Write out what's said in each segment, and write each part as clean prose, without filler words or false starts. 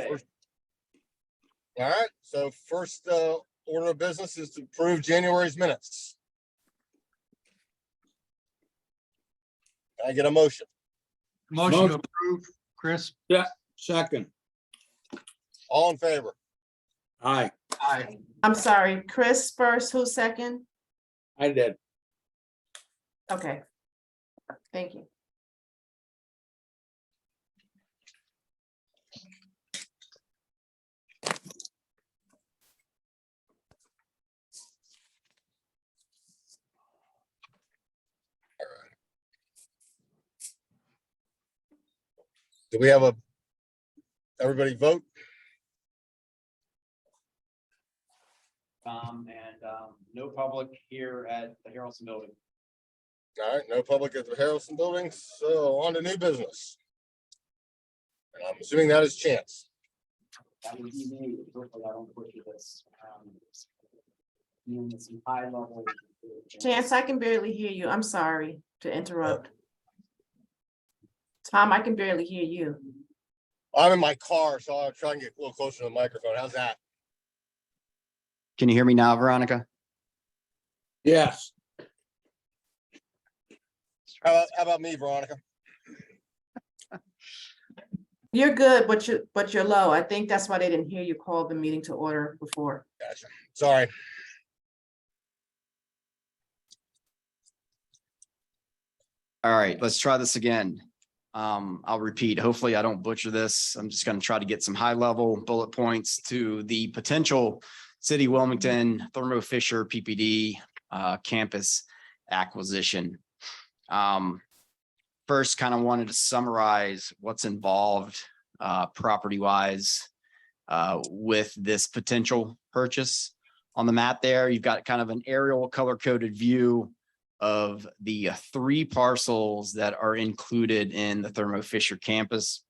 First, all right, so first order of business is to approve January's minutes. Can I get a motion? Motion to approve, Chris. Yeah, second. All in favor? Aye, Aye. I'm sorry, Chris first, who's second? I did. Okay. Thank you. Do we have everybody vote? No public here at the Harrelson building. All right, no public at the Harrelson building, so on to new business. And I'm assuming that is Chance. That would be me. Hopefully I don't push this. Some high level. Chance, I can barely hear you. I'm sorry to interrupt. Tom, I can barely hear you. I'm in my car, so I'll try and get a little closer to the microphone. How's that? Can you hear me now, Veronica? Yes, How about me, Veronica? You're good, but you're low. I think that's why they didn't hear you call the meeting to order before. Gotcha. Sorry. All right, let's try this again. I'll repeat. Hopefully I don't butcher this. I'm just going to try to get some high level bullet points to the potential City Wilmington Thermo Fisher PPD campus acquisition. First, kind of wanted to summarize what's involved property wise with this potential purchase. On the map there, you've got kind of an aerial color coded view of the 3 parcels that are included in the Thermo Fisher campus.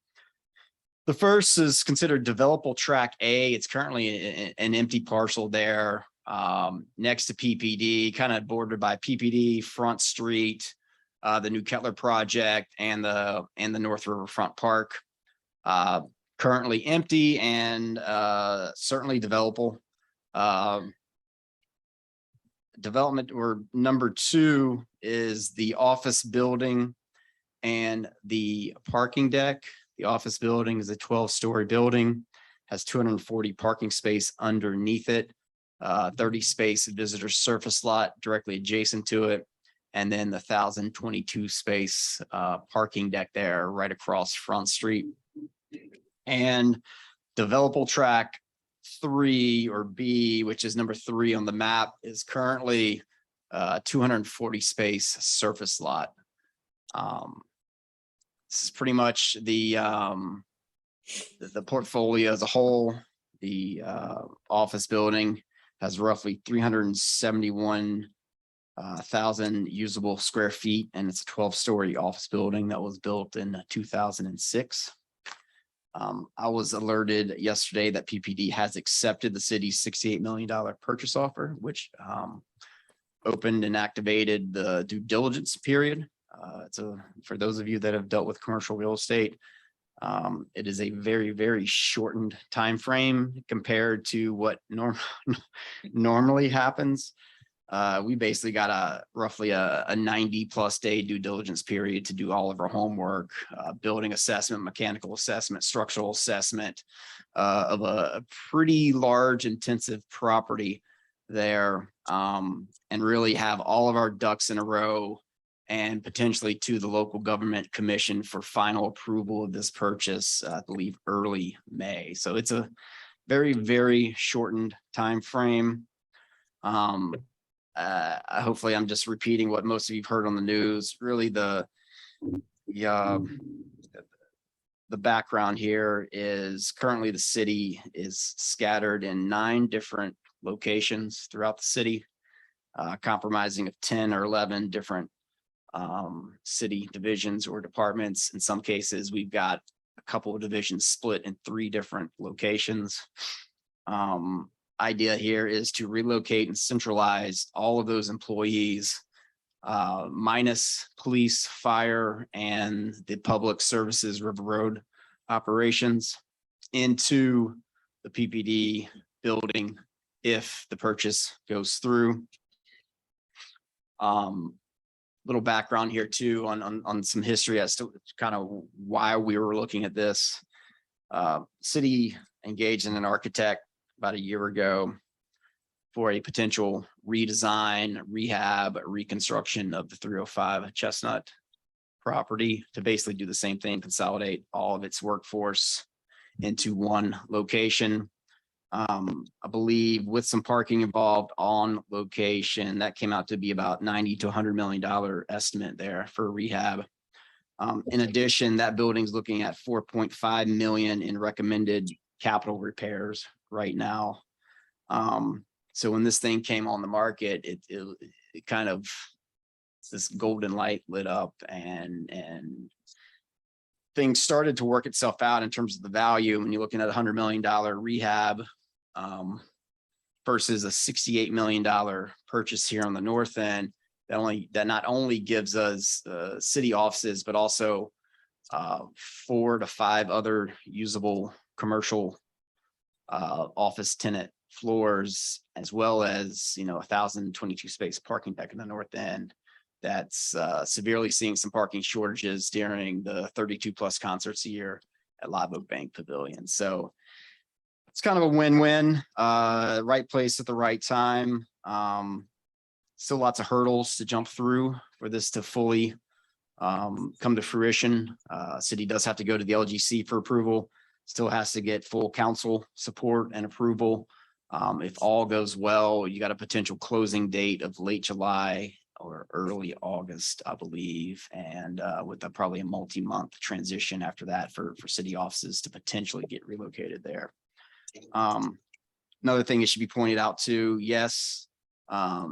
The first is considered developable track A. It's currently an empty parcel there next to PPD, kind of bordered by PPD, Front Street, the new Kettler project, and the North Riverfront Park. Currently empty and certainly developable. Development or number 2 is the office building and the parking deck. The office building is a 12-story building, has 240 parking space underneath it, 30 space visitor surface lot directly adjacent to it, and then the 1,022 space parking deck there right across Front Street. And developable track 3 or B, which is number 3 on the map, is currently 240 space surface lot. This is pretty much the portfolio as a whole. The office building has roughly 371,000 usable square feet, and it's a 12-story office building that was built in 2006. I was alerted yesterday that PPD has accepted the city's $68 million purchase offer, which opened and activated the due diligence period. So for those of you that have dealt with commercial real estate, it is a very, very shortened time frame compared to what normally happens. We basically got roughly a 90+ day due diligence period to do all of our homework, building assessment, mechanical assessment, structural assessment of a pretty large intensive property there, and really have all of our ducks in a row and potentially to the local government commission for final approval of this purchase, I believe early May. So it's a very, very shortened time frame. Hopefully I'm just repeating what most of you've heard on the news. Really the background here is currently the city is scattered in 9 different locations throughout the city, comprising of 10 or 11 different city divisions or departments. In some cases, we've got a couple of divisions split in 3 different locations. Idea here is to relocate and centralize all of those employees, minus police, fire, and the public services River Road operations into the PPD building if the purchase goes through. Little background here too on some history as to kind of why we were looking at this. City engaged in an architect about a year ago for a potential redesign, rehab, reconstruction of the 305 Chestnut property to basically do the same thing, consolidate all of its workforce into one location. I believe with some parking involved on location, that came out to be about $90 to $100 million estimate there for rehab. In addition, that building's looking at 4.5 million in recommended capital repairs right now. So when this thing came on the market, it kind of, this golden light lit up and things started to work itself out in terms of the value. When you're looking at $100 million rehab versus a $68 million purchase here on the north end, that not only gives us city offices, but also 4 to 5 other usable commercial office tenant floors, as well as 1,022 space parking deck in the north end. That's severely seeing some parking shortages during the 32 plus concerts a year at Live Oak Bank Pavilion. So it's kind of a win-win, right place at the right time. Still lots of hurdles to jump through for this to fully come to fruition. City does have to go to the LGC for approval, still has to get full council support and approval. If all goes well, you got a potential closing date of late July or early August, I believe, and with probably a multi-month transition after that for city offices to potentially get relocated there. Another thing that should be pointed out too, yes,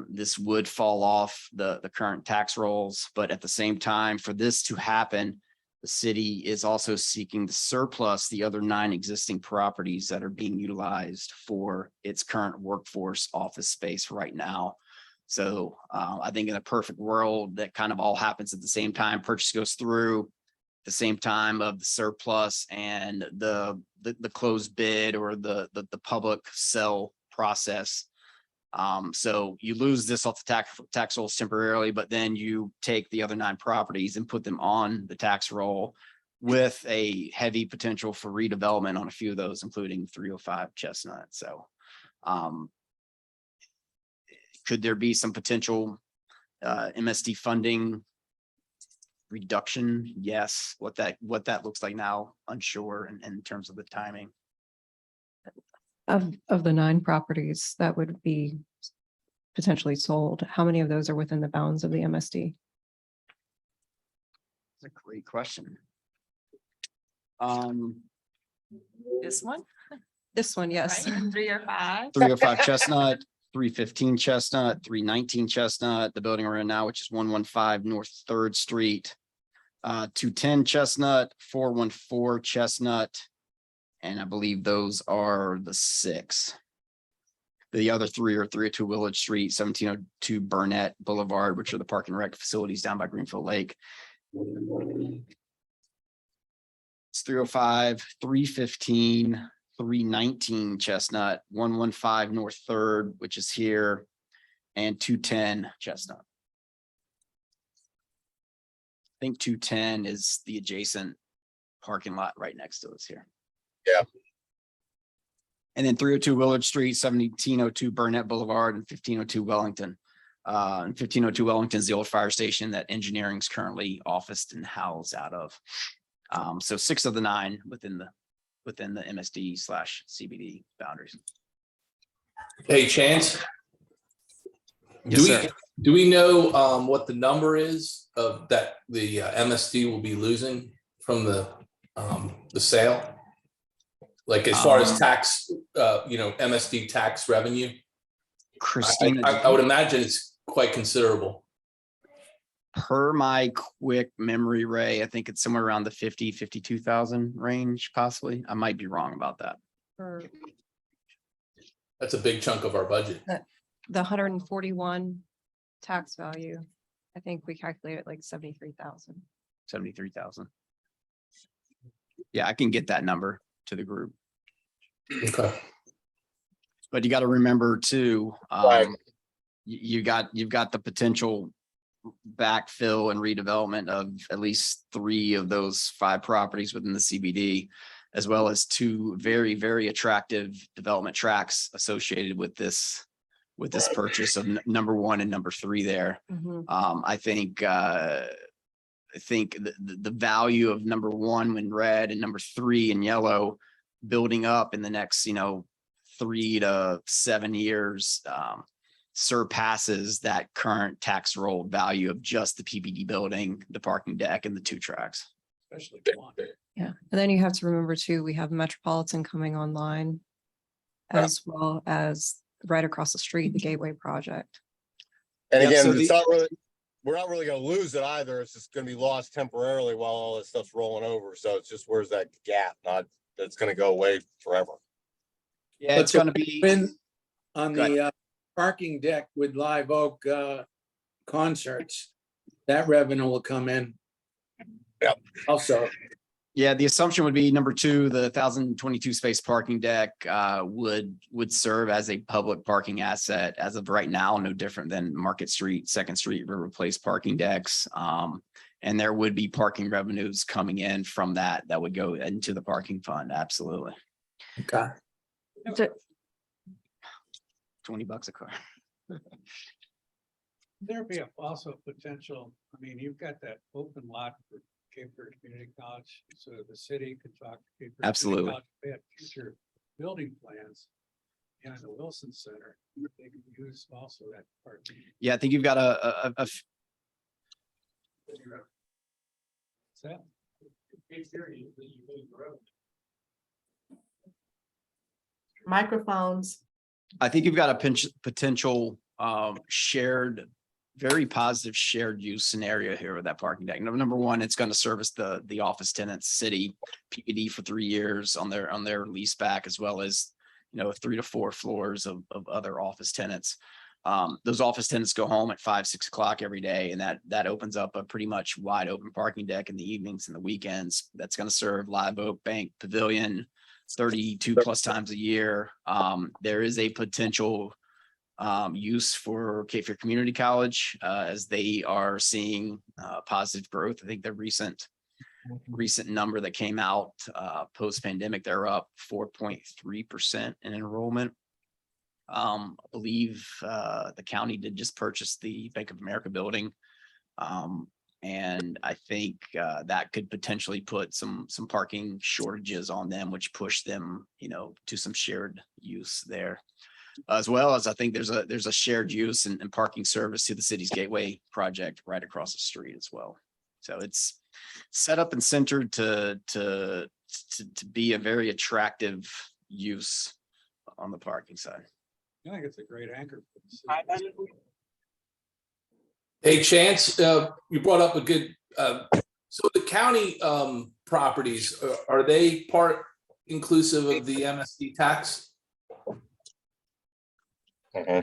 this would fall off the current tax rolls, but at the same time, for this to happen, the city is also seeking to surplus the other 9 existing properties that are being utilized for its current workforce office space right now. So I think in a perfect world, that kind of all happens at the same time. Purchase goes through the same time of the surplus and the closed bid or the public sell process. So you lose this off the tax rolls temporarily, but then you take the other 9 properties and put them on the tax roll with a heavy potential for redevelopment on a few of those, including 305 Chestnut. So could there be some potential MSD funding reduction? Yes. What that looks like now, unsure in terms of the timing. Of the 9 properties that would be potentially sold, how many of those are within the bounds of the MSD? That's a great question. This one, This one, yes. right? 3 or 5. 305 Chestnut, 315 Chestnut, 319 Chestnut, the building we're in now, which is 115 North 3rd Street, 210 Chestnut, 414 Chestnut, and I believe those are the 6. The other 3 are 302 Willard Street, 1702 Burnett Boulevard, which are the park and rec facilities down by Greenfield Lake. It's 305, 315, 319 Chestnut, 115 North 3rd, which is here, and 210 Chestnut. I think 210 is the adjacent parking lot right next to us here. Yeah. And then 302 Willard Street, 1702 Burnett Boulevard, and 1502 Wellington. And 1502 Wellington is the old fire station that engineering is currently officed and housed out of. So 6 of the 9 within the MSD/CBD boundaries. Hey, Chance. Yes, sir. Do we know what the number is of that the MSD will be losing from the sale? Like as far as tax, MSD tax revenue? Christina, I would imagine it's quite considerable. per my quick memory, Ray, I think it's somewhere around the 52,000 range, possibly. I might be wrong about that. For That's a big chunk of our budget. the 141 tax value, I think we calculated like 73,000. 73,000. Yeah, I can get that number to the group. Okay. But you got to remember too, Right. you've got the potential backfill and redevelopment of at least 3 of those 5 properties within the CBD, as well as 2 very, very attractive development tracks associated with this purchase of number 1 and number 3 there. Mhm. I think the value of number 1 in red and number 3 in yellow building up in the next, 3 to 7 years surpasses that current tax roll value of just the PBD building, the parking deck, and the 2 tracks. Especially one. Yeah, and then you have to remember too, we have Metropolitan coming online as well as right across the street, the Gateway project. And Yep, again, so it's not really, we're not really gonna lose it either. It's just gonna be lost temporarily while all this stuff's rolling over. So it's just, where's that gap? Not, that's gonna go away forever. Yeah, But it's the going to be. When on Go the parking deck with Live Oak concerts, that revenue will come in. Yep. Also, Yeah, the assumption would be number 2, the 1,022 space parking deck would serve as a public parking asset as of right now, no different than Market Street, Second Street, River Place parking decks. And there would be parking revenues coming in from that would go into the parking fund. Absolutely. okay. $20 a car. There be also potential, I mean, you've got that open lot for Cape Fear Community College, so the city could talk to Cape Fear. Community Absolutely. College, they have future building plans. And the Wilson Center, they could use also that part. Yeah, I think you've got So. Microphones. I think you've got a potential shared, very positive shared use scenario here with that parking deck. Number 1, it's going to service the office tenants, city PPD for 3 years on their lease back, as well as 3 to 4 floors of other office tenants. Those office tenants go home at 5, 6 o'clock every day, and that opens up a pretty much wide open parking deck in the evenings and the weekends. That's going to serve Live Oak Bank Pavilion 32 plus times a year. There is a potential use for Cape Fear Community College as they are seeing positive growth. I think the recent number that came out post pandemic, they're up 4.3% in enrollment. I believe the county did just purchase the Bank of America building. And I think that could potentially put some parking shortages on them, which push them, to some shared use there. As well as I think there's a shared use and parking service to the city's Gateway project right across the street as well. So it's set up and centered to be a very attractive use on the parking side. I think it's a great anchor. For the city. Hey, Chance, you brought up a good, so the county properties, are they part inclusive of the MSD tax? Yeah,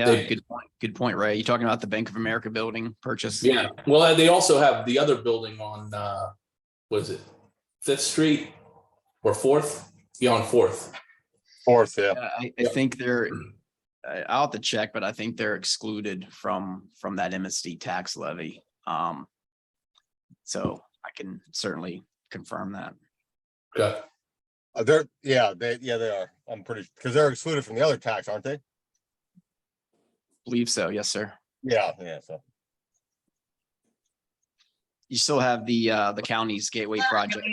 They- good point, Ray. You talking about the Bank of America building purchase? Yeah, well, they also have the other building on, what is it, 5th Street or 4th? Yeah, on 4th. 4th, yeah. I think I'll have to check, but I think they're excluded from that MSD tax levy. So I can certainly confirm that. Okay. They are. I'm pretty, because they're excluded from the other tax, aren't they? Believe so. Yes, sir. Yeah, so. You still have the county's Gateway project.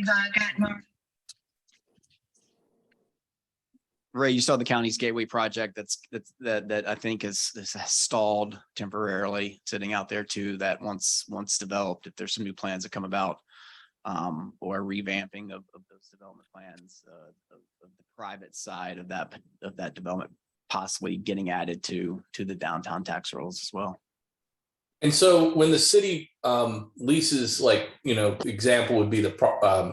Ray, you saw the county's Gateway project that I think is stalled temporarily, sitting out there too, that once developed, if there's some new plans that come about, or revamping of those development plans, of the private side of that development, possibly getting added to the downtown tax rolls as well. And so when the city leases, like, example would be the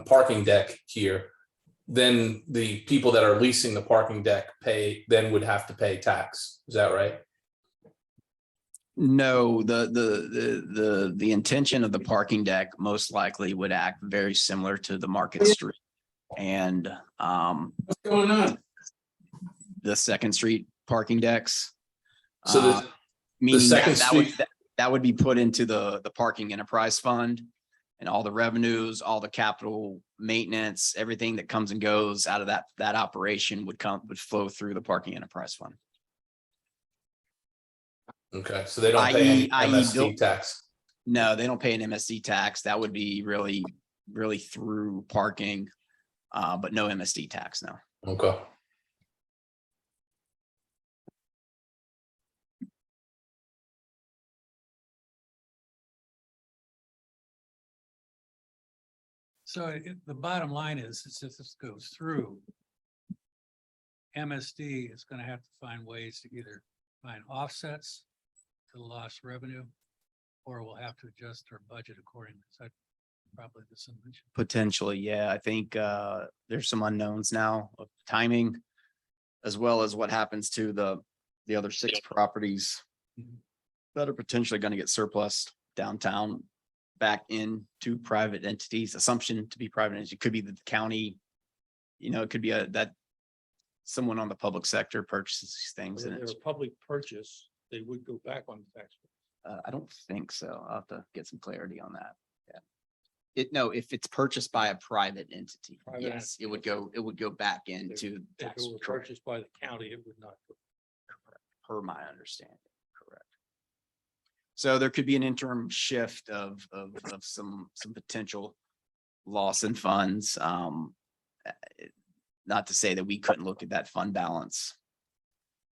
parking deck here, then the people that are leasing the parking deck would have to pay tax. Is that right? No, the intention of the parking deck most likely would act very similar to the Market Street and What's going on? the Second Street parking decks. So Uh, the meaning Second that would, Street- that would be put into the parking enterprise fund. And all the revenues, all the capital maintenance, everything that comes and goes out of that operation would flow through the parking enterprise fund. Okay, so they don't pay any i.e. MSD built- tax. No, they don't pay an MSD tax. That would be really through parking, but no MSD tax, no. Okay. So the bottom line is if this goes through, MSD is gonna have to find ways to either find offsets to the lost revenue, or we'll have to adjust our budget accordingly. Is that probably the solution? Potentially, yeah. I think there's some unknowns now of timing, as well as what happens to the other 6 properties that are potentially going to get surplus downtown back into private entities. Assumption to be private entity. It could be the county, it could be that someone on the public sector purchases these things, and it's, public purchase, they would go back on the tax. I don't think so. I'll have to get some clarity on that. No, if it's purchased by a private entity, Private yes, it would go back into If tax, it were correct, purchased by the county, it would not. per my understanding, correct. So there could be an interim shift of some potential loss in funds. Not to say that we couldn't look at that fund balance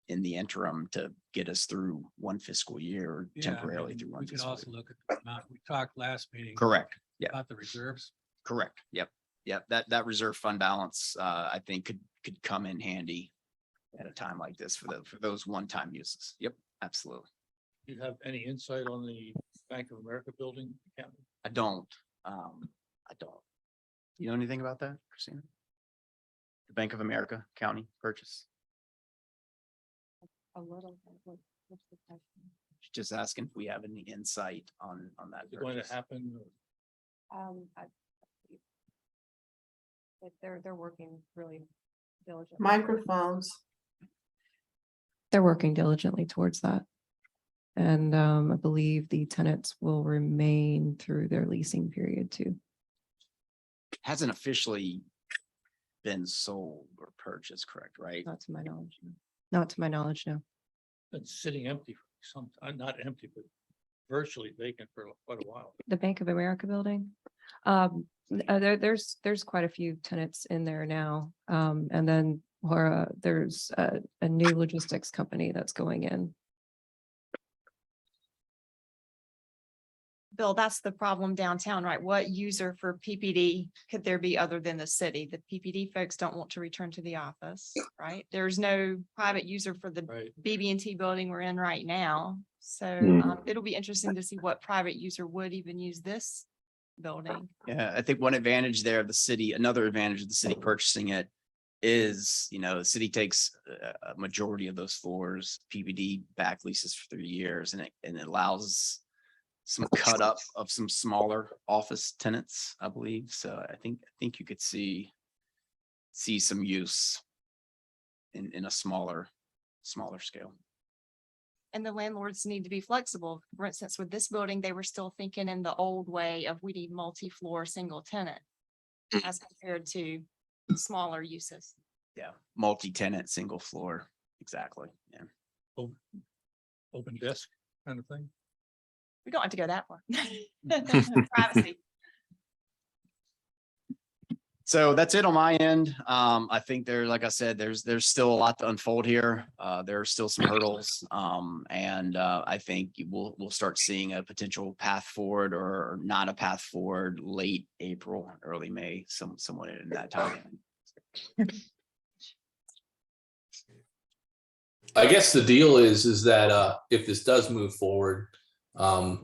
in the interim to get us through one fiscal year or Yeah, I temporarily mean, through one we could fiscal also year. look at the amount, we talked last meeting. Correct. Yeah. About the reserves. Correct. Yep. That reserve fund balance, I think could come in handy at a time like this for those one-time uses. Yep, absolutely. Do you have any insight on the Bank of America building? County? I don't. You know anything about that, Christina? The Bank of America County purchase? A little. What's the question? Just asking if we have any insight on that. Is it going to purchase. happen? They're working really diligently. Microphones. They're working diligently towards that. And I believe the tenants will remain through their leasing period too. Hasn't officially been sold or purchased, correct, right? Not to my knowledge. No. Not to my knowledge, no. Been sitting empty for some, not empty, but virtually vacant for quite a while. The Bank of America building. There's quite a few tenants in there now. And then there's a new logistics company that's going in. Bill, that's the problem downtown, right? What user for PPD could there be other than the city? The PPD folks don't want to return to the office, right? There's no private user for the Right. BB&T building we're in right now. So it'll be interesting to see what private user would even use this building. Yeah, I think one advantage there of the city, another advantage of the city purchasing it is, the city takes a majority of those floors, PPD back leases for 3 years, and it allows some cut up of some smaller office tenants, I believe. So I think you could see some use in a smaller scale. And the landlords need to be flexible. For instance, with this building, they were still thinking in the old way of we need multi-floor, single tenant as compared to smaller uses. Yeah, multi-tenant, single floor, exactly, yeah. Open desk kind of thing. We don't have to go that far. Privacy. So that's it on my end. I think like I said, there's still a lot to unfold here. There are still some hurdles. And I think we'll start seeing a potential path forward or not a path forward late April, early May, somewhat in that time. I guess the deal is that if this does move forward, we're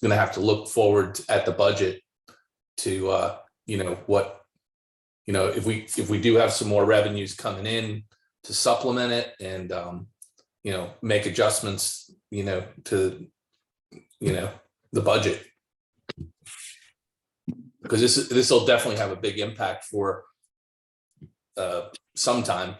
gonna have to look forward at the budget to what, if we do have some more revenues coming in to supplement it and make adjustments, to the budget. Because this will definitely have a big impact for some time.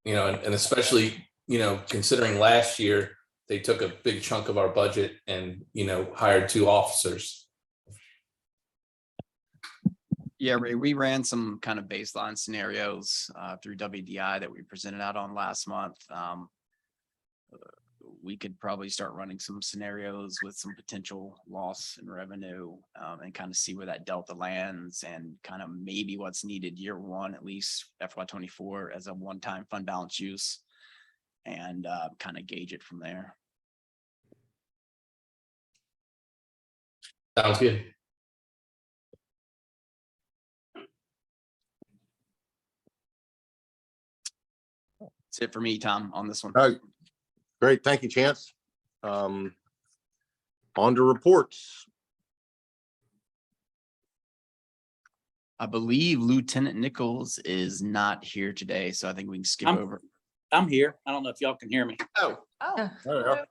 You know, and especially, you know, considering last year, they took a big chunk of our budget and, you know, hired 2 officers. Yeah, Ray, we ran some kind of baseline scenarios through WDI that we presented out on last month. We could probably start running some scenarios with some potential loss in revenue and kind of see where that delta lands and kind of maybe what's needed year one, at least FY24 as a one-time fund balance use, and kind of gauge it from there. Sounds good. That's it for me, Tom, on this one. All right. Great. Thank you, Chance. On to reports. I believe Lieutenant Nichols is not here today, so I think we can skip I'm- over. I'm here. I don't know if y'all can hear me. Oh, Oh, there we go.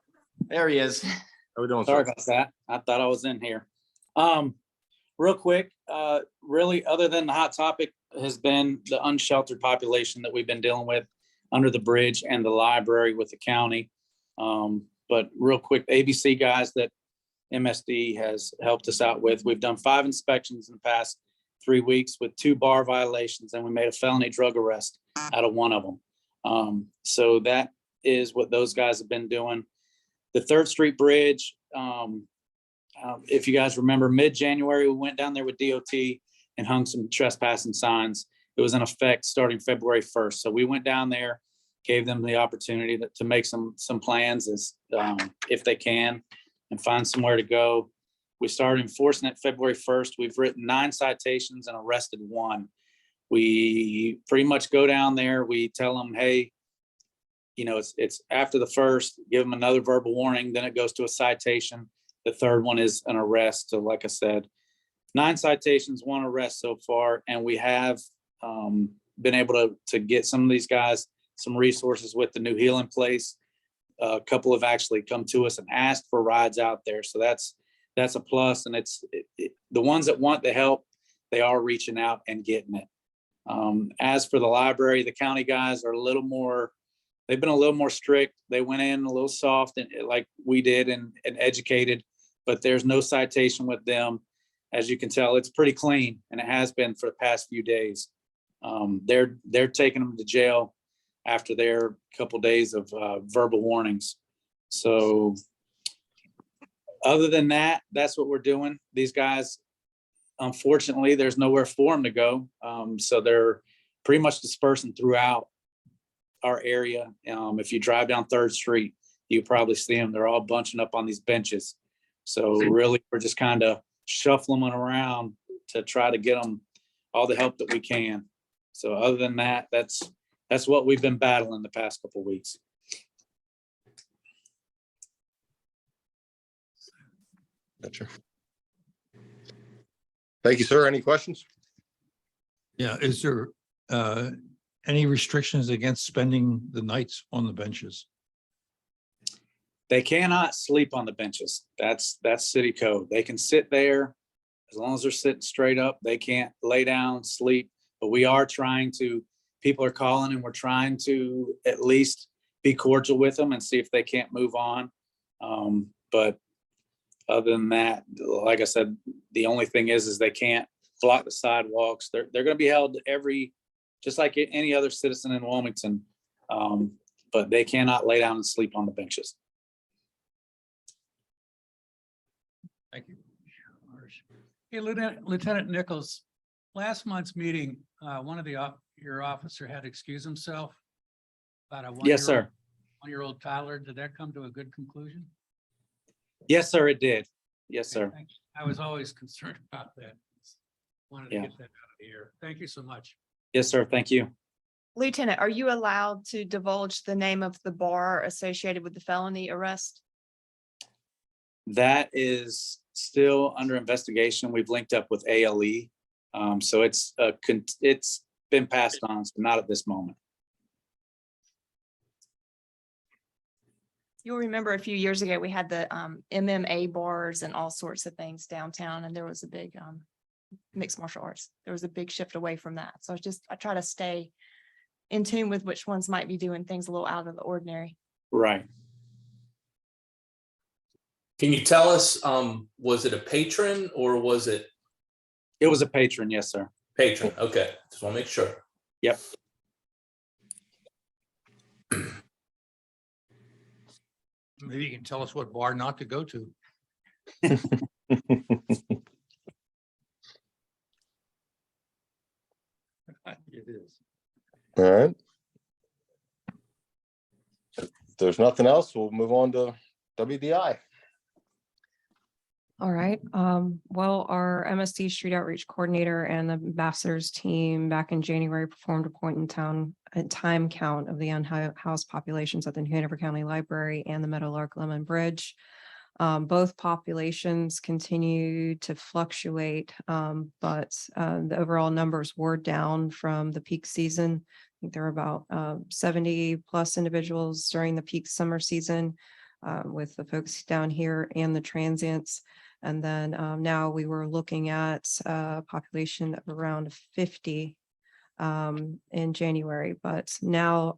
There he is. How we doing, Sorry sir? about that. I thought I was in here. Real quick, really, other than the hot topic has been the unsheltered population that we've been dealing with under the bridge and the library with the county. But real quick, ABC guys that MSD has helped us out with, we've done 5 inspections in the past 3 weeks with 2 bar violations, and we made a felony drug arrest out of one of them. So that is what those guys have been doing. The 3rd Street Bridge, if you guys remember, mid-January, we went down there with DOT and hung some trespassing signs. It was in effect starting February 1st. So we went down there, gave them the opportunity to make some plans as if they can and find somewhere to go. We started enforcing it February 1st. We've written 9 citations and arrested 1. We pretty much go down there. We tell them, hey, you know, it's after the 1st, give them another verbal warning. Then it goes to a citation. The 3rd one is an arrest. So like I said, 9 citations, 1 arrest so far. And we have been able to get some of these guys some resources with the new healing place. A couple have actually come to us and asked for rides out there. So that's a plus. And the ones that want the help, they are reaching out and getting it. As for the library, the county guys are they've been a little more strict. They went in a little soft and like we did and educated, but there's no citation with them. As you can tell, it's pretty clean, and it has been for the past few days. They're taking them to jail after their couple days of verbal warnings. So other than that, that's what we're doing. These guys, unfortunately, there's nowhere for them to go. So they're pretty much dispersing throughout our area. If you drive down 3rd Street, you probably see them. They're all bunching up on these benches. So really, we're just kind of shuffling them around to try to get them all the help that we can. So other than that, that's what we've been battling the past couple of weeks. Gotcha. Thank you, sir. Any questions? Yeah, is there any restrictions against spending the nights on the benches? They cannot sleep on the benches. That's city code. They can sit there as long as they're sitting straight up. They can't lay down, sleep. But we are trying to, people are calling and we're trying to at least be cordial with them and see if they can't move on. But other than that, like I said, the only thing is they can't block the sidewalks. They're going to be held just like any other citizen in Wilmington. But they cannot lay down and sleep on the benches. Thank you. Hey, Lieutenant Nichols, last month's meeting, one of your officer had excused himself about a Yes, sir. 1-year-old toddler. Did that come to a good conclusion? Yes, sir, it did. Yes, sir. I was always concerned about that. Wanted to Yeah. get that out of the air. Thank you so much. Yes, sir. Thank you. Lieutenant, are you allowed to divulge the name of the bar associated with the felony arrest? That is still under investigation. We've linked up with ALE. So it's been passed on, so not at this moment. You'll remember a few years ago, we had the MMA bars and all sorts of things downtown, and there was a big mixed martial arts. There was a big shift away from that. So I try to stay in tune with which ones might be doing things a little out of the ordinary. Right. Can you tell us, was it a patron or was it It was a patron, yes, sir. patron? Okay, just want to make sure. Yep. Maybe you can tell us what bar not to go to. It is. All right. If there's nothing else, we'll move on to WDI. All right, well, our MSD Street Outreach Coordinator and the ambassadors team back in January performed a point in time count of the unhoused populations at the New Hanover County Library and the Meadowlark Lemon Bridge. Both populations continue to fluctuate, but the overall numbers were down from the peak season. I think there were about 70 plus individuals during the peak summer season, with the folks down here and the transients. And then now we were looking at a population of around 50 in January, but now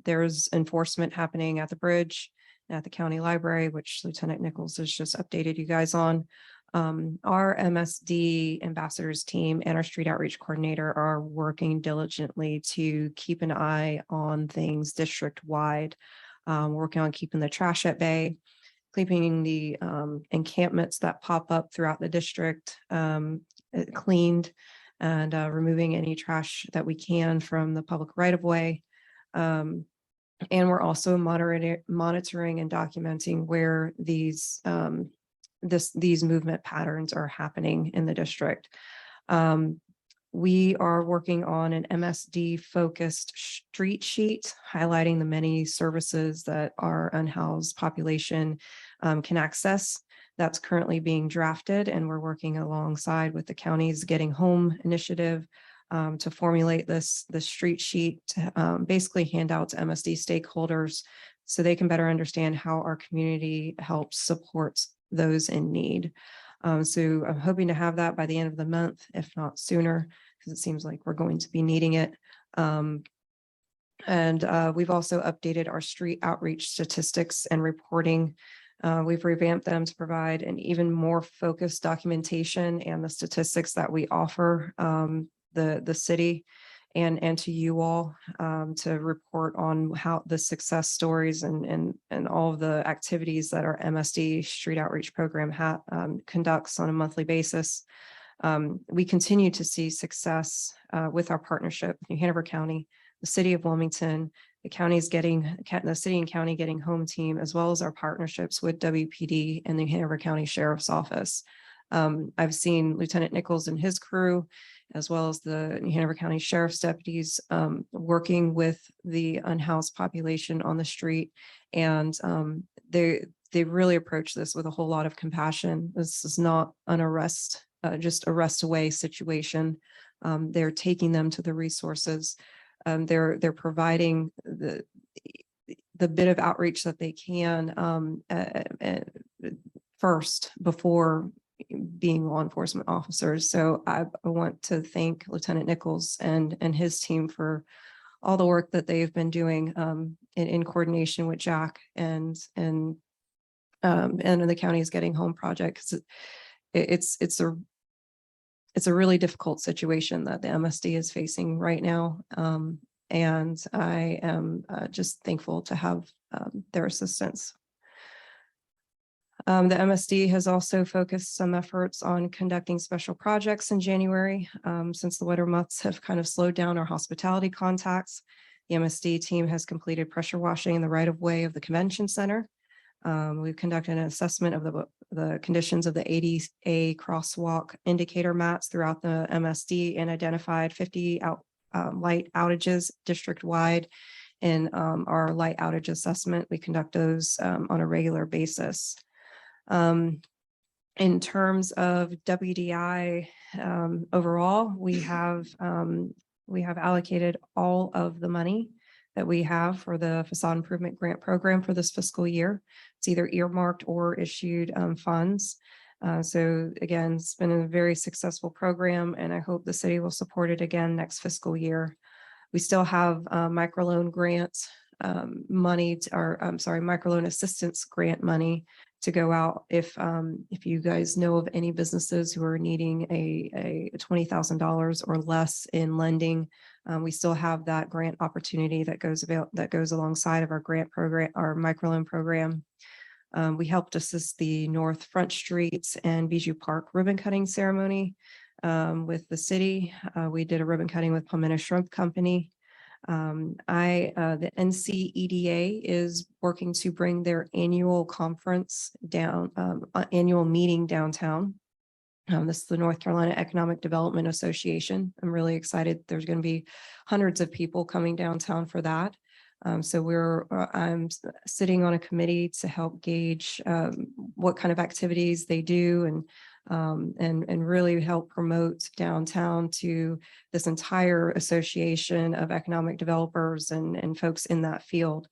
there's enforcement happening at the bridge, at the county library, which Lieutenant Nichols has just updated you guys on. Our MSD ambassadors team and our street outreach coordinator are working diligently to keep an eye on things district wide. Working on keeping the trash at bay, keeping the encampments that pop up throughout the district cleaned, and removing any trash that we can from the public right of way. And we're also monitoring and documenting where these movement patterns are happening in the district. We are working on an MSD focused street sheet highlighting the many services that our unhoused population can access. That's currently being drafted, and we're working alongside with the county's Getting Home initiative to formulate this street sheet to basically hand out to MSD stakeholders so they can better understand how our community helps support those in need. So I'm hoping to have that by the end of the month, if not sooner, because it seems like we're going to be needing it. And we've also updated our street outreach statistics and reporting. We've revamped them to provide an even more focused documentation and the statistics that we offer the city and to you all to report on how the success stories and all of the activities that our MSD Street Outreach Program conducts on a monthly basis. We continue to see success with our partnership with New Hanover County, the City of Wilmington, the city and county Getting Home team, as well as our partnerships with WPD and the New Hanover County Sheriff's Office. I've seen Lieutenant Nichols and his crew, as well as the New Hanover County Sheriff's deputies, working with the unhoused population on the street. And they really approach this with a whole lot of compassion. This is not an arrest, just arrest away situation. They're taking them to the resources. They're providing the bit of outreach that they can first before being law enforcement officers. So I want to thank Lieutenant Nichols and his team for all the work that they've been doing in coordination with Jack and the county's Getting Home project. It's a really difficult situation that the MSD is facing right now. And I am just thankful to have their assistance. The MSD has also focused some efforts on conducting special projects in January. Since the winter months have kind of slowed down our hospitality contacts, the MSD team has completed pressure washing in the right of way of the convention center. We've conducted an assessment of the conditions of the 80A crosswalk indicator mats throughout the MSD and identified 50 light outages district-wide. In our light outage assessment, we conduct those on a regular basis. In terms of WDI overall, we have allocated all of the money that we have for the facade improvement grant program for this fiscal year. It's either earmarked or issued funds. So again, it's been a very successful program, and I hope the city will support it again next fiscal year. We still have microloan grants money, microloan assistance grant money to go out if you guys know of any businesses who are needing a $20,000 or less in lending. We still have that grant opportunity that goes alongside of our grant program, our microloan program. We helped assist the North Front Streets and Bijou Park ribbon cutting ceremony with the city. We did a ribbon cutting with Palmetto Shrimp Company. The NCEDA is working to bring their annual conference down, annual meeting downtown. This is the North Carolina Economic Development Association. I'm really excited. There's going to be hundreds of people coming downtown for that. So I'm sitting on a committee to help gauge what kind of activities they do and really help promote downtown to this entire association of economic developers and folks in that field.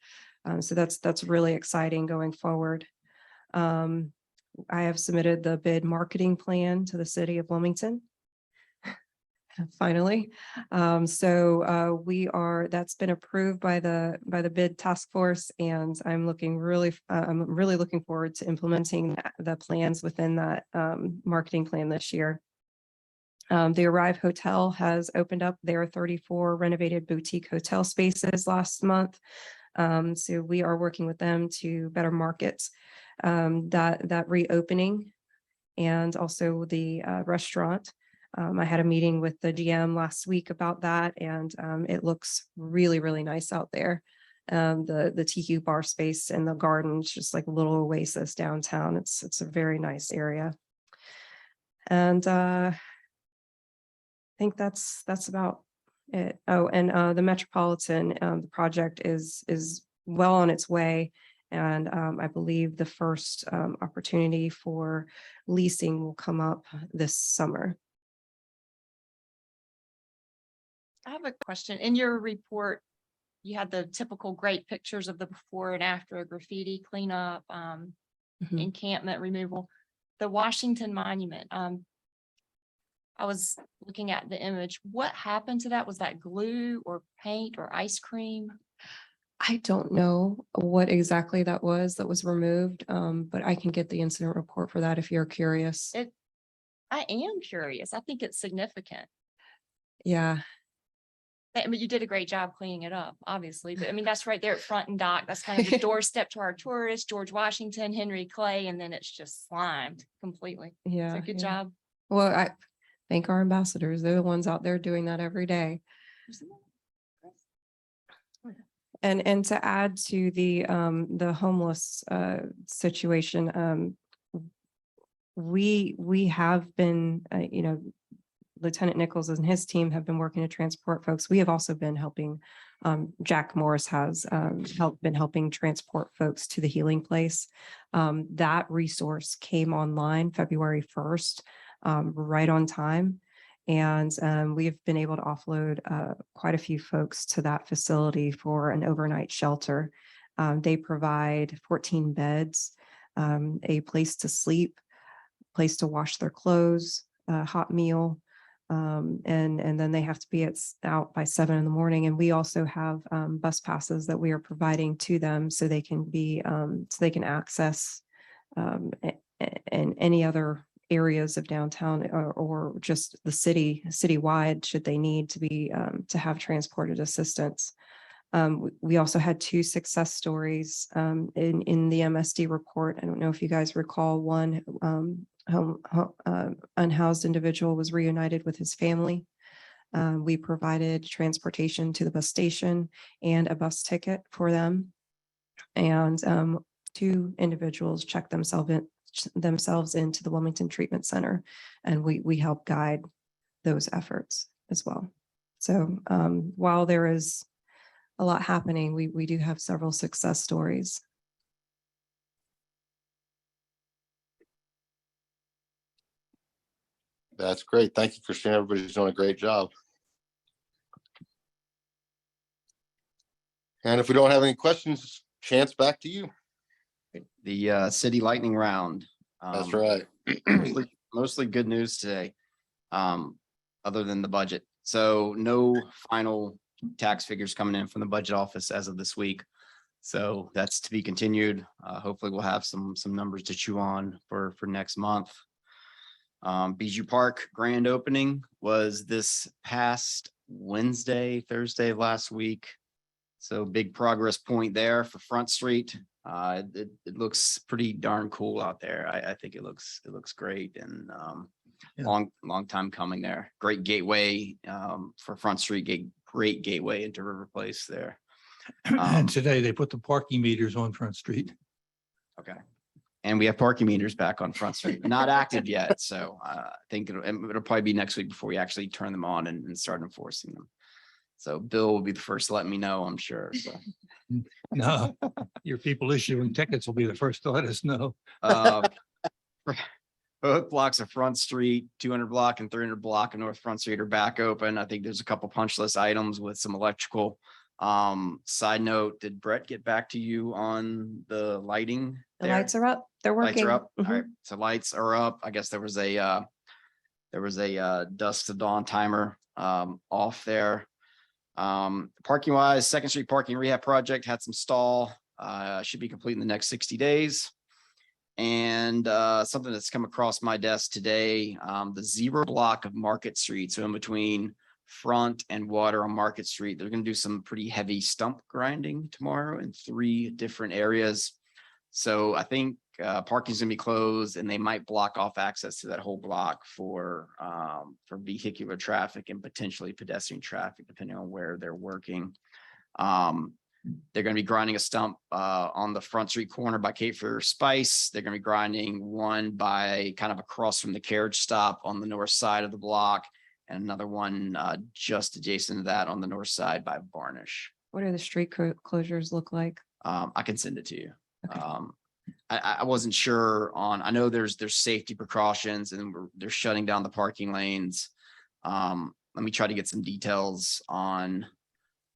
So that's really exciting going forward. I have submitted the bid marketing plan to the city of Wilmington. Finally. That's been approved by the bid task force, and I'm really looking forward to implementing the plans within that marketing plan this year. The Arrive Hotel has opened up their 34 renovated boutique hotel spaces last month. So we are working with them to better market that reopening, and also the restaurant. I had a meeting with the GM last week about that, and it looks really, really nice out there. The TQ bar space and the garden is just like a little oasis downtown. It's a very nice area. And I think that's about it. Oh, and the Metropolitan, the project is well on its way. And I believe the first opportunity for leasing will come up this summer. I have a question. In your report, you had the typical great pictures of the before and after graffiti cleanup, encampment removal. The Washington Monument, I was looking at the image. What happened to that? Was that glue or paint or ice cream? I don't know what exactly that was removed, but I can get the incident report for that if you're curious. I am curious. I think it's significant. Yeah. I mean, you did a great job cleaning it up, obviously, but I mean, that's right there at Front and Dock. That's kind of the doorstep to our tourists, George Washington, Henry Clay, and then it's just slimed completely. Yeah. So good job. Well, I thank our ambassadors. They're the ones out there doing that every day. And to add to the homeless situation, we have been, Lieutenant Nichols and his team have been working to transport folks. We have also been helping, Jack Morris has been helping transport folks to the healing place. That resource came online February 1st, right on time. And we've been able to offload quite a few folks to that facility for an overnight shelter. They provide 14 beds, a place to sleep, place to wash their clothes, a hot meal, and then they have to be out by 7 a.m. And we also have bus passes that we are providing to them so they can access and any other areas of downtown or just the citywide should they need to be to have transported assistance. We also had 2 success stories in the MSD report. I don't know if you guys recall one. Unhoused individual was reunited with his family. We provided transportation to the bus station and a bus ticket for them. And 2 individuals checked themselves into the Wilmington Treatment Center, and we help guide those efforts as well. So while there is a lot happening, we do have several success stories. That's great. Thank you, Christine. Everybody's doing a great job. And if we don't have any questions, Chance, back to you. The city lightning round. That's right. Mostly good news today, other than the budget. So no final tax figures coming in from the budget office as of this week. So that's to be continued. Hopefully we'll have some numbers to chew on for next month. Bijou Park grand opening was this past Thursday of last week. So big progress point there for Front Street. It looks pretty darn cool out there. I think it looks great and Yeah. long time coming there. Great gateway for Front Street, great gateway into River Place there. And today they put the parking meters on Front Street. Okay. And we have parking meters back on Front Street, not active yet. So I think it'll probably be next week before we actually turn them on and start enforcing them. So Bill will be the first to let me know, I'm sure. So No, your people issuing tickets will be the first to let us know. both blocks of Front Street, 200 block and 300 block of North Front Street are back open. I think there's a couple punch list items with some electrical. Side note, did Brett get back to you on the lighting? The there? lights are up. They're Lights working. are up. All Mhm. right. So lights are up. I guess there was a dusk to dawn timer off there. Parking wise, Second Street parking rehab project had some stall. Should be complete in the next 60 days. And something that's come across my desk today, the 0 block of Market Street. So in between Front and Water on Market Street, they're going to do some pretty heavy stump grinding tomorrow in 3 different areas. So I think parking's gonna be closed and they might block off access to that whole block for vehicular traffic and potentially pedestrian traffic, depending on where they're working. They're gonna be grinding a stump on the Front Street corner by Cape Fear Spice. They're gonna be grinding one by kind of across from the carriage stop on the north side of the block, and another one just adjacent to that on the north side by Varnish. What do the street closures look like? I can send it to you. Okay. I wasn't sure on, I know there's safety precautions and they're shutting down the parking lanes. Let me try to get some details on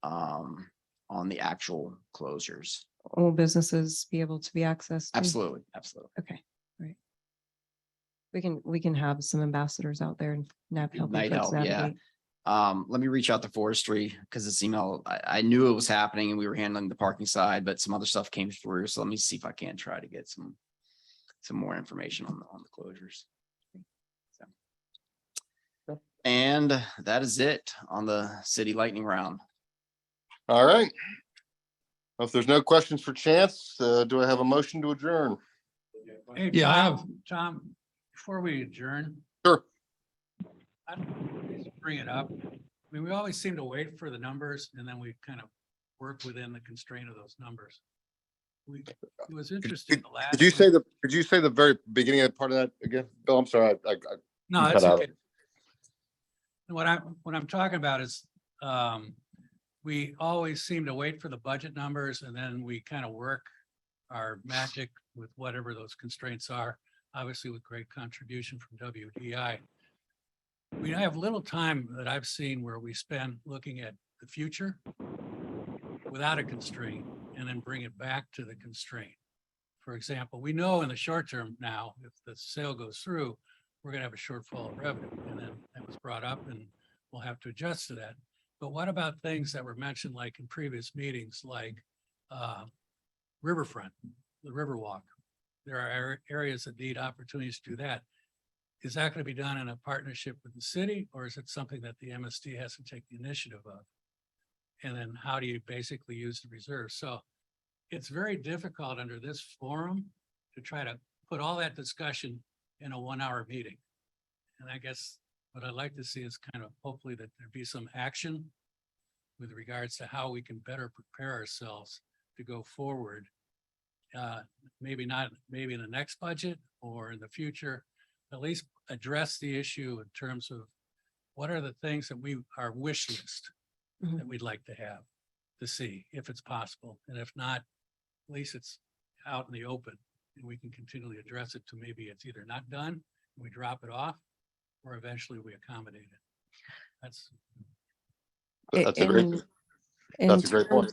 the actual closures. Will businesses be able to be accessed? to? Absolutely, absolutely. Okay, great. We can have some ambassadors out there and help Might folks help, yeah. navigate. Let me reach out to forestry because this email, I knew it was happening and we were handling the parking side, but some other stuff came through. So let me see if I can try to get some more information on the closures. So. And that is it on the city lightning round. All right. Well, if there's no questions for Chance, do I have a motion to adjourn? Hey, Yeah, I have- Tom, before we adjourn, Sure. I don't know, just bring it up. I mean, we always seem to wait for the numbers and then we kind of work within the constraint of those numbers. It was interesting. the last Could you one- say the very beginning of part of that again? Bill, I'm sorry. No, cut that's out. okay. What I'm talking about is, we always seem to wait for the budget numbers and then we kind of work our magic with whatever those constraints are, obviously with great contribution from WDI. We have little time that I've seen where we spend looking at the future without a constraint and then bring it back to the constraint. For example, we know in the short term now, if the sale goes through, we're gonna have a shortfall of revenue, and then that was brought up and we'll have to adjust to that. But what about things that were mentioned like in previous meetings, like Riverfront, the Riverwalk? There are areas that need opportunities to do that. Is that going to be done in a partnership with the city, or is it something that the MSD has to take the initiative of? And then how do you basically use the reserves? So it's very difficult under this forum to try to put all that discussion in a 1-hour meeting. And I guess what I'd like to see is kind of hopefully that there be some action with regards to how we can better prepare ourselves to go forward. Maybe in the next budget or in the future, at least address the issue in terms of what are the things that our wish list Mhm. that we'd like to have to see if it's possible. And if not, at least it's out in the open and we can continually address it to maybe it's either not done, and we drop it off, or eventually we accommodate it. That's That's a great point.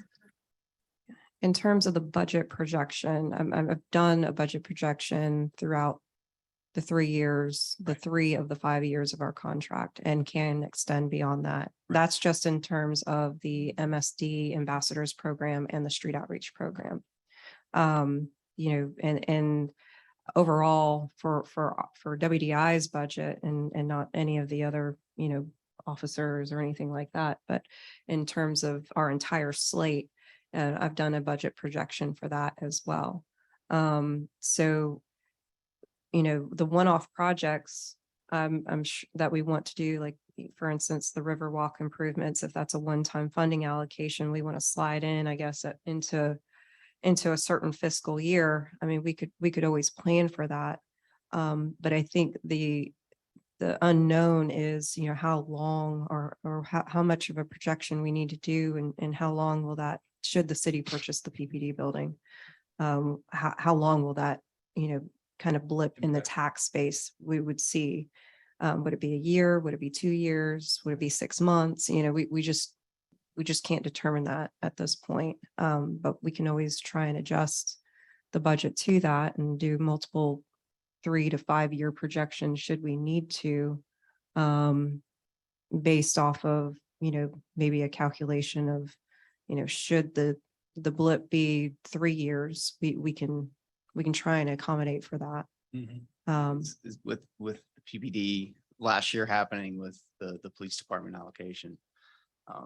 In terms of the budget projection, I've done a budget projection throughout the 3 years, the 3 of the 5 years of our contract, and can extend beyond that. That's just in terms of the MSD Ambassadors Program and the Street Outreach Program. And overall for WDI's budget and not any of the other, officers or anything like that, but in terms of our entire slate, I've done a budget projection for that as well. So, the one-off projects, I'm sure that we want to do, like, for instance, the Riverwalk improvements, if that's a one-time funding allocation, we want to slide in, I guess, into a certain fiscal year. I mean, we could always plan for that. But I think the unknown is, how long or how much of a projection we need to do and how long will that, should the city purchase the PPD building? How long will that, kind of blip in the tax space we would see? Would it be a year? Would it be 2 years? Would it be 6 months? We just can't determine that at this point. But we can always try and adjust the budget to that and do multiple 3 to 5 year projections should we need to, based off of, maybe a calculation of, should the blip be 3 years, we can try and accommodate for that. With the PPD last year happening with the police department allocation.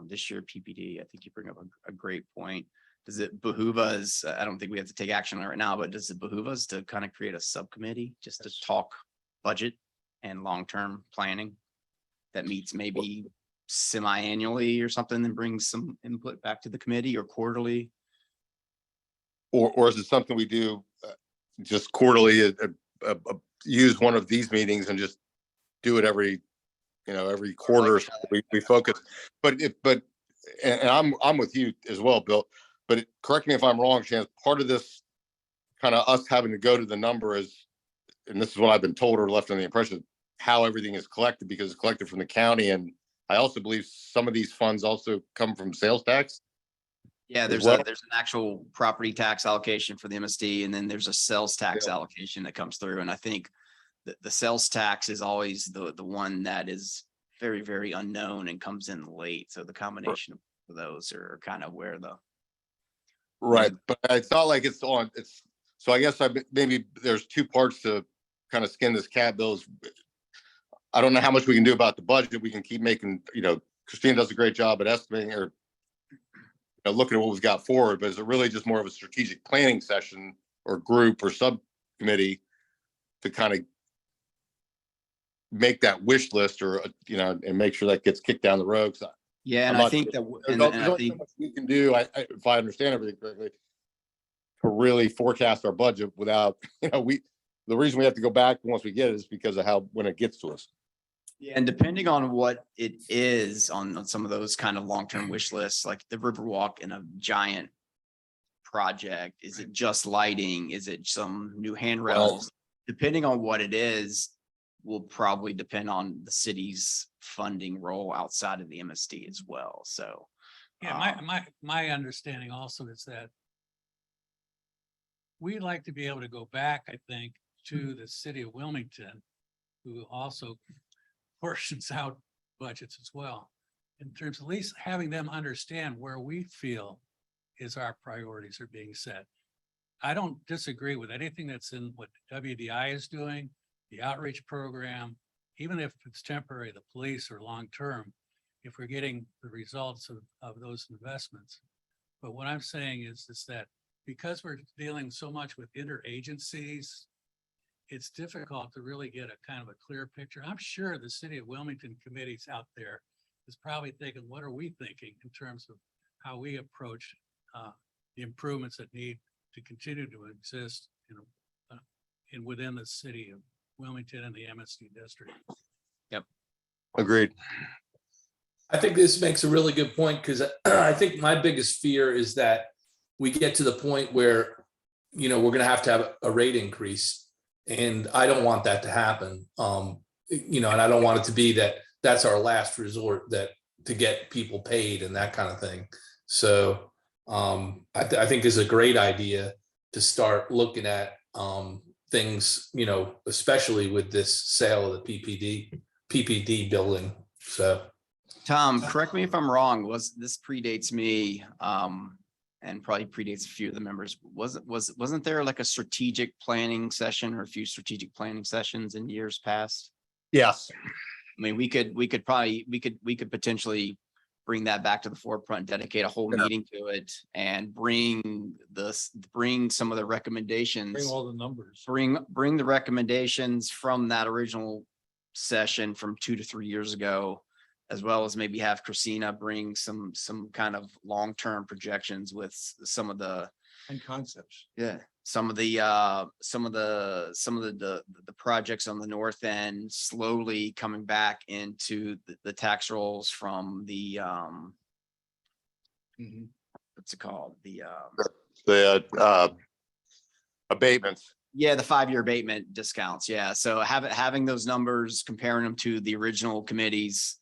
This year PPD, I think you bring up a great point. Does it behoove us? I don't think we have to take action on it right now, but does it behoove us to kind of create a subcommittee just to talk budget and long-term planning that meets maybe semi-annually or something and brings some input back to the committee, or quarterly? Or is it something we do just quarterly, use one of these meetings and just do it every quarter? So we focus, but I'm with you as well, Bill. But correct me if I'm wrong, Chance, part of this kind of us having to go to the number is, and this is what I've been told or left on the impression, how everything is collected, because it's collected from the county. And I also believe some of these funds also come from sales tax. Yeah, there's an actual property tax allocation for the MSD, and then there's a sales tax allocation that comes through. And I think the sales tax is always the one that is very, very unknown and comes in late. So the combination of those are kind of where the Right, but it's not like so I guess maybe there's 2 parts to kind of skin this cat, Bills. I don't know how much we can do about the budget. We can keep making, Christine does a great job at estimating or looking at what we've got forward, but is it really just more of a strategic planning session or group or subcommittee to kind of make that wish list or, and make sure that gets kicked down the road? Yeah, and I think that there's only so much we can do, if I understand everything correctly, to really forecast our budget without, the reason we have to go back once we get it is because of when it gets to us. Yeah, and depending on what it is on some of those kind of long-term wish lists, like the Riverwalk in a giant project, is it just lighting? Is it some new handrails? Depending on what it is, will probably depend on the city's funding role outside of the MSD as well. So yeah, my understanding also is that we like to be able to go back, I think, to the city of Wilmington, who also portions out budgets as well, in terms of at least having them understand where we feel is our priorities are being set. I don't disagree with anything that's in what WDI is doing, the outreach program, even if it's temporary, the police or long-term, if we're getting the results of those investments. But what I'm saying is that because we're dealing so much with interagencies, it's difficult to really get a kind of a clear picture. I'm sure the city of Wilmington committees out there is probably thinking, what are we thinking in terms of how we approach the improvements that need to continue to exist in within the city of Wilmington and the MSD district. Yep. Agreed. I think this makes a really good point, because I think my biggest fear is that we get to the point where, we're going to have a rate increase, and I don't want that to happen. And I don't want it to be that's our last resort, that to get people paid and that kind of thing. So I think is a great idea to start looking at things, especially with this sale of the PPD building. So Tom, correct me if I'm wrong, this predates me, and probably predates a few of the members. Wasn't there like a strategic planning session or a few strategic planning sessions in years past? Yes. I mean, we could potentially bring that back to the forefront, dedicate a whole Yeah. meeting to it and bring some of the recommendations. Bring all the numbers. Bring the recommendations from that original session from 2 to 3 years ago, as well as maybe have Christina bring some kind of long-term projections with some of the And concepts. some of the projects on the north end slowly coming back into the tax rolls from the what's it called? The abatements. Yeah, the 5-year abatement discounts. Yeah. So having those numbers, comparing them to the original committee's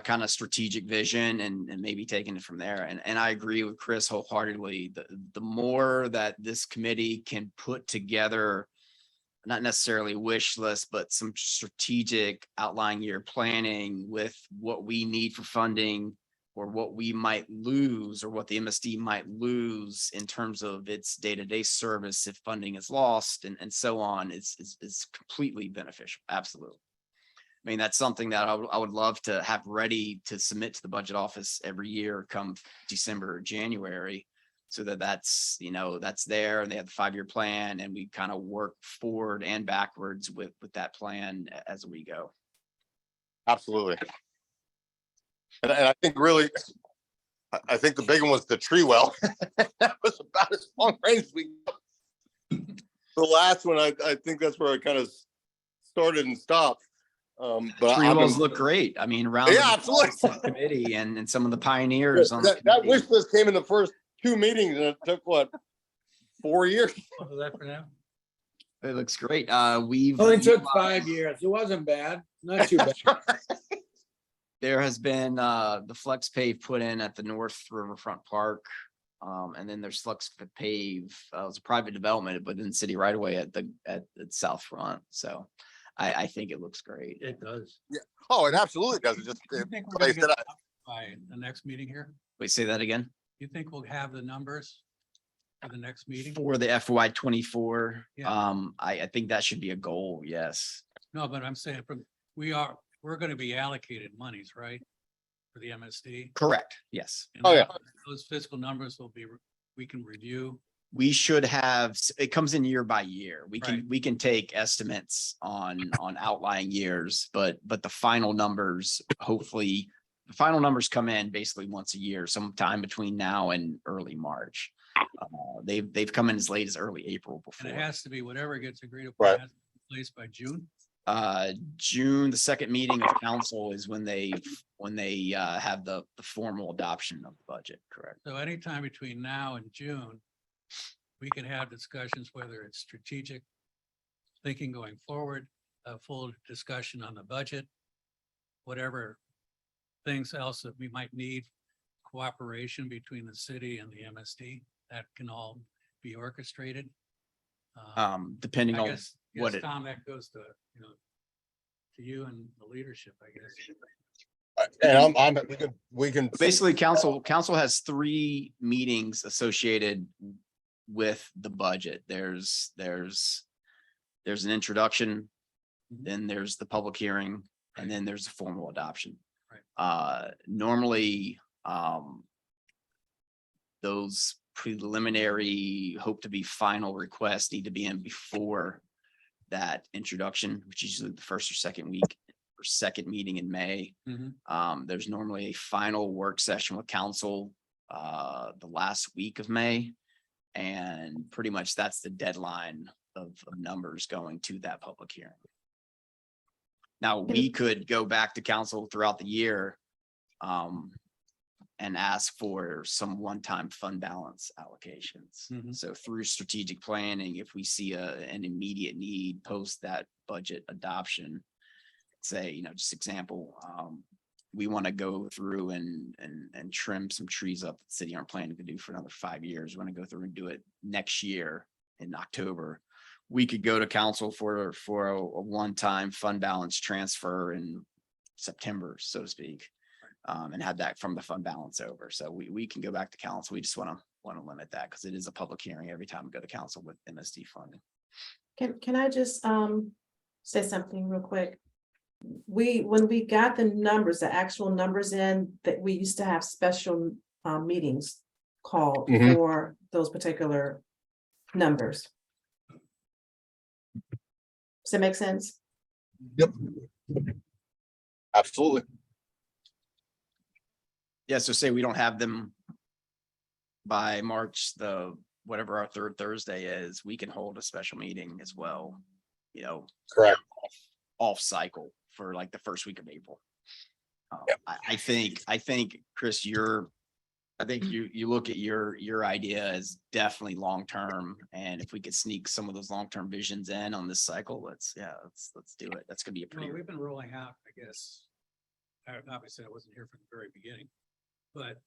kind of strategic vision and maybe taking it from there. And I agree with Chris wholeheartedly. The more that this committee can put together, not necessarily a wish list, but some strategic outlying year planning with what we need for funding or what we might lose or what the MSD might lose in terms of its day-to-day service if funding is lost and so on, is completely beneficial. Absolutely. I mean, that's something that I would love to have ready to submit to the budget office every year come December or January. So that's there and they have the 5-year plan and we kind of work forward and backwards with that plan as we go. Absolutely. And I think really, I think the big one was the tree well. That was about as long range as we got. The last one, I think that's where I kind of started and stopped. But Tree wells look great. I mean, around Yeah, the absolutely. committee and some of the pioneers on the that committee. wish list came in the first 2 meetings and it took 4 years? What was that for now? It looks great. We've Only took 5 years. It wasn't bad. Not too bad. There has been the flex pave put in at the North Riverfront Park. And then there's flex pave, it was a private development, but in city right away at the South Front. So I think it looks great. It does. Yeah. Oh, it absolutely does. It just, You think we're like I gonna said, get by the next meeting here? Wait, say that again? You think we'll have the numbers for the next meeting? For the FY 24, Yeah. I think that should be a goal. Yes. No, but I'm saying we're gonna be allocated monies, right? For the MSD. Correct. Yes. And Oh, yeah. those fiscal numbers we can review. We should have, it comes in year by year. Right. We can take estimates on outlying years, but the final numbers, hopefully, the final numbers come in basically once a year, sometime between now and early March. They've come in as late as early April And it before. has to be whatever gets agreed Right. upon has to be in place by June. June, the second meeting of council is when they have the formal adoption of the budget, correct? So anytime between now and June, we can have discussions, whether it's strategic thinking going forward, a full discussion on the budget, whatever things else that we might need, cooperation between the city and the MSD, that can all be orchestrated. Depending I on guess, what yes, it, Tom, that goes to you and the leadership, I guess. and we can. basically council has 3 meetings associated with the budget. There's an introduction, then there's the public hearing, and then there's a formal adoption. Normally, those preliminary hope to be final requests need to be in before that introduction, which is usually the first or second week or second meeting in May. There's normally a final work session with council the last week of May. And pretty much that's the deadline of numbers going to that public hearing. Now, we could go back to council throughout the year and ask for some one-time fund balance allocations. So through strategic planning, if we see an immediate need post that budget adoption, say, just example, we want to go through and trim some trees up that the city aren't planning to do for another 5 years. We want to go through and do it next year in October. We could go to council for a one-time fund balance transfer in September, so to speak. And have that from the fund balance over. So we can go back to council. We just want to limit that because it is a public hearing every time we go to council with MSD funding. Can I just say something real quick? When we got the numbers, the actual numbers in, that we used to have special meetings called Mhm. for those particular numbers. Does that make sense? Yep. Absolutely. Yeah, so say we don't have them by March, whatever our third Thursday is, we can hold a special meeting as well, Correct. off cycle for like the first week of April. Yep. I think, Chris, I think you look at your idea as definitely long-term, and if we could sneak some of those long-term visions in on this cycle, let's do it. That's gonna be a Well, pretty, we've been rolling out, I guess. Obviously, I wasn't here from the very beginning, but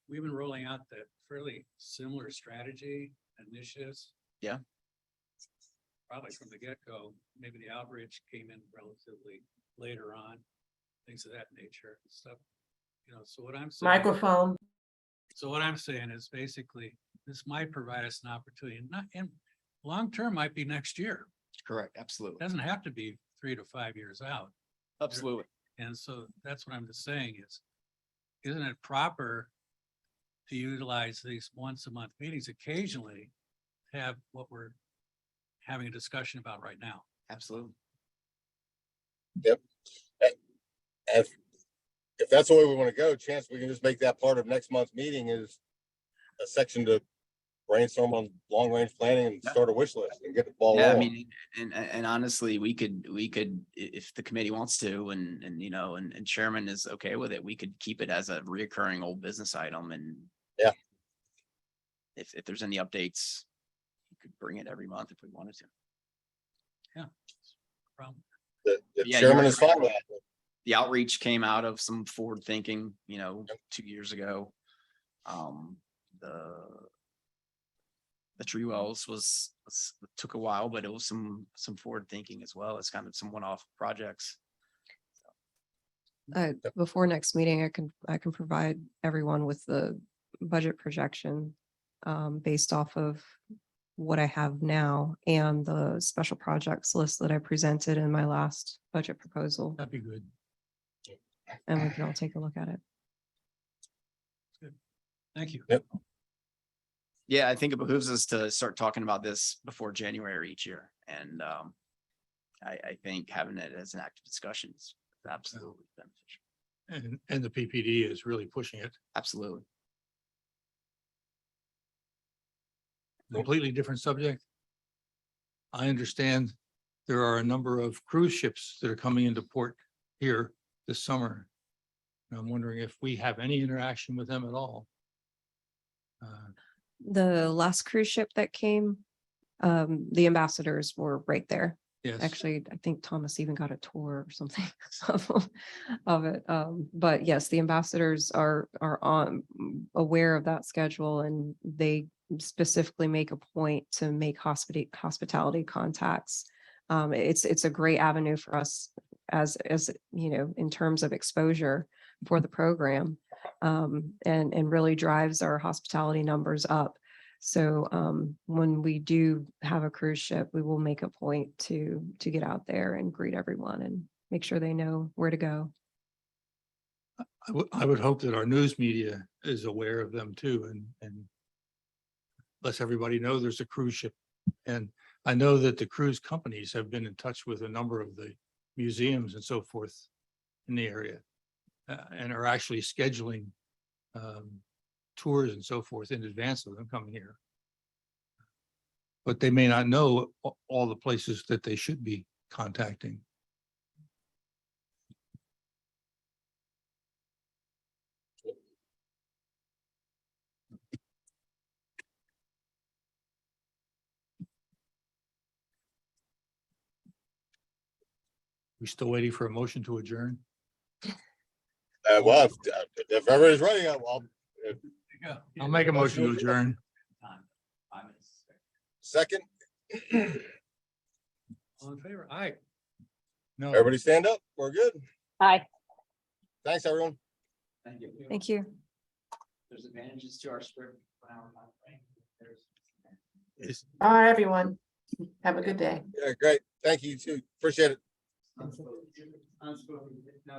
we've been rolling out that fairly similar strategy initiatives. Yeah. Probably from the get-go, maybe the outreach came in relatively later on, things of that nature, stuff. So what I'm saying. Microphone. So what I'm saying is basically, this might provide us an opportunity, not in, long-term might be next year. correct, It absolutely, doesn't have to be 3 to 5 years out. absolutely. And so that's what I'm just saying is, isn't it proper to utilize these once a month meetings occasionally, have what we're having a discussion about right now? Absolutely. If that's the way we want to go, chance we can just make that part of next month's meeting is a section to brainstorm on long range planning and Yeah. start a wish list and get the ball Yeah, I rolling. mean, and honestly, we could, if the committee wants to, and chairman is okay with it, we could keep it as a reoccurring old business item and. Yeah. If there's any updates, you could bring it every month if we wanted to. Problem. The Yeah, chairman you're is fine with that. The outreach came out of some forward thinking, 2 years ago. The tree wells took a while, but it was some forward thinking as well. It's kind of some one-off projects. Before next meeting, I can provide everyone with the budget projection based off of what I have now and the special projects list that I presented in my last budget proposal, That'd be good. and we can all take a look at it. Thank you. Yep. Yeah, I think it behooves us to start talking about this before January each year. And I think having it as an active discussion is absolutely beneficial. And the PPD is really pushing it. Absolutely. Completely different subject. I understand there are a number of cruise ships that are coming into port here this summer. And I'm wondering if we have any interaction with them at all. The last cruise ship that came, the ambassadors were right there. Yes. Actually, I think Thomas even got a tour or something of it. But yes, the ambassadors are aware of that schedule, and they specifically make a point to make hospitality contacts. It's a great avenue for us as in terms of exposure for the program, and really drives our hospitality numbers up. So when we do have a cruise ship, we will make a point to get out there and greet everyone and make sure they know where to go. I would hope that our news media is aware of them too, and lets everybody know there's a cruise ship. And I know that the cruise companies have been in touch with a number of the museums and so forth in the area, and are actually scheduling tours and so forth in advance of them coming here. But they may not know all the places that they should be contacting. We still waiting for a motion to adjourn? Well, if everybody's ready, I'll I'll make a motion to adjourn. second. All in favor? Aye. No. Everybody stand up. We're good. Aye. Thanks, everyone. Thank you. Thank you. There's advantages to our script. Is- All right, everyone. Have a good day. Yeah, great. Thank you too. Appreciate it. Unspoken.